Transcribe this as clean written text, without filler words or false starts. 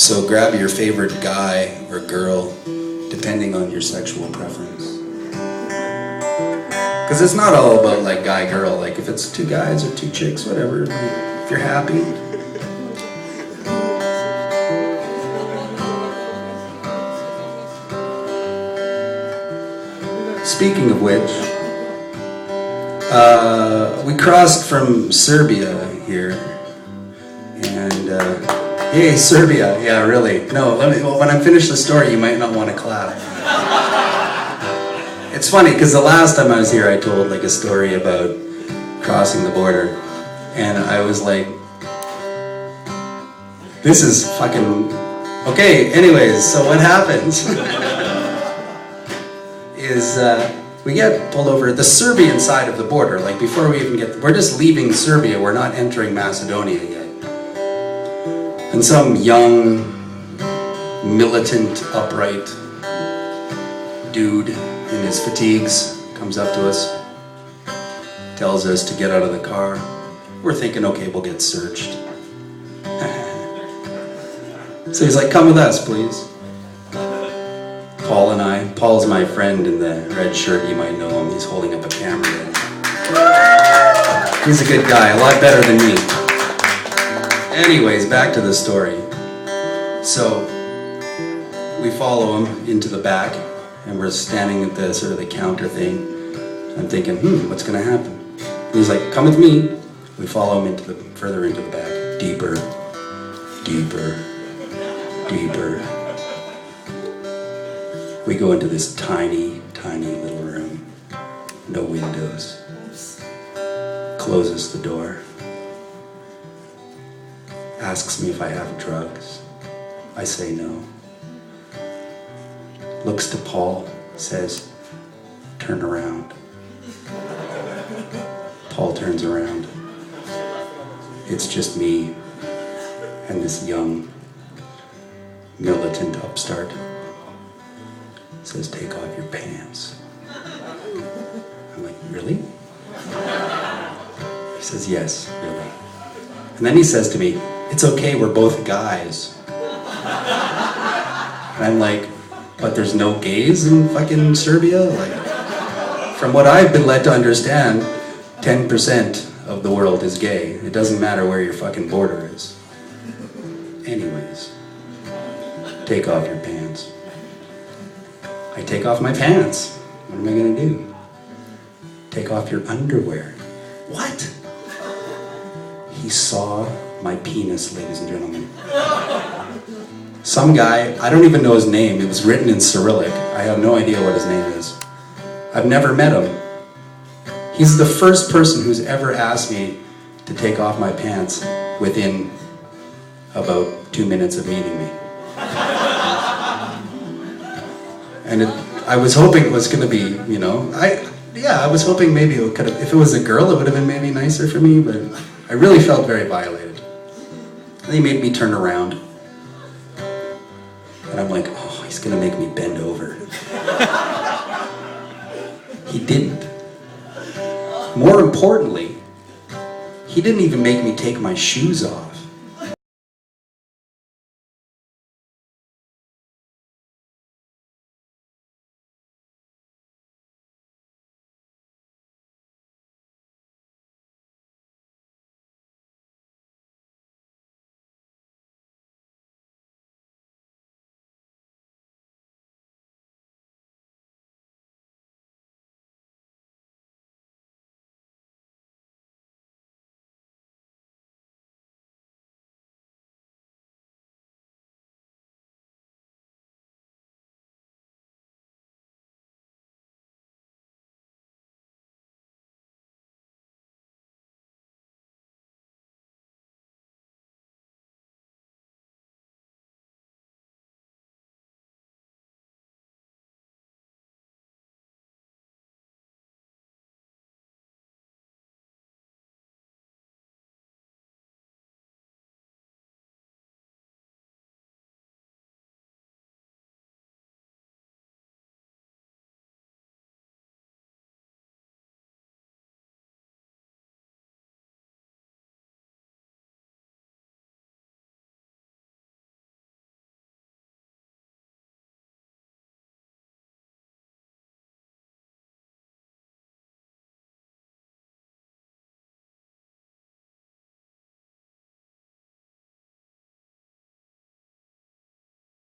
So grab your favorite guy or girl, depending on your sexual preference. Because it's not all about like guy-girl. Like if it's two guys or two chicks, whatever. Like, if you're happy. Speaking of which, we crossed from Serbia here, and hey, Serbia, yeah, really. No, when I finish the story, you might not want to clap. It's funny because the last time I was here, I told like a story about crossing the border, and I was like, "This is fucking okay." Anyways, so what happens is we get pulled over at the Serbian side of the border. Like before we even we're just leaving Serbia. We're not entering Macedonia yet. And some young, militant, upright dude in his fatigues comes up to us, tells us to get out of the car. We're thinking, okay, we'll get searched. So he's like, come with us, please. Paul and I. Paul's my friend in the red shirt, you might know him. He's holding up a camera. He's a good guy, a lot better than me. Anyways, back to the story. So, we follow him into the back, and we're standing at the sort of the counter thing. I'm thinking, what's gonna happen? And he's like, come with me. We follow him further into the back. Deeper, deeper, deeper. We go into this tiny, tiny little room. No windows. Closes the door. Asks me if I have drugs. I say no. Looks to Paul, says, turn around. Paul turns around. It's just me and this young, militant upstart. Says, take off your pants. I'm like, really? He says, yes, really. And then he says to me, it's okay, we're both guys. And I'm like, but there's no gays in fucking Serbia? Like, from what I've been led to understand, 10% of the world is gay. It doesn't matter where your fucking border is. Anyways, take off your pants. I take off my pants. What am I gonna do? Take off your underwear. What? He saw my penis, ladies and gentlemen. Some guy, I don't even know his name. It was written in Cyrillic. I have no idea what his name is. I've never met him. He's the first person who's ever asked me to take off my pants within about 2 minutes of meeting me. And I was hoping it was going to be, I was hoping maybe it could have, if it was a girl, it would have been maybe nicer for me, but I really felt very violated. And he made me turn around. And I'm like, oh, he's going to make me bend over. He didn't. More importantly, he didn't even make me take my shoes off.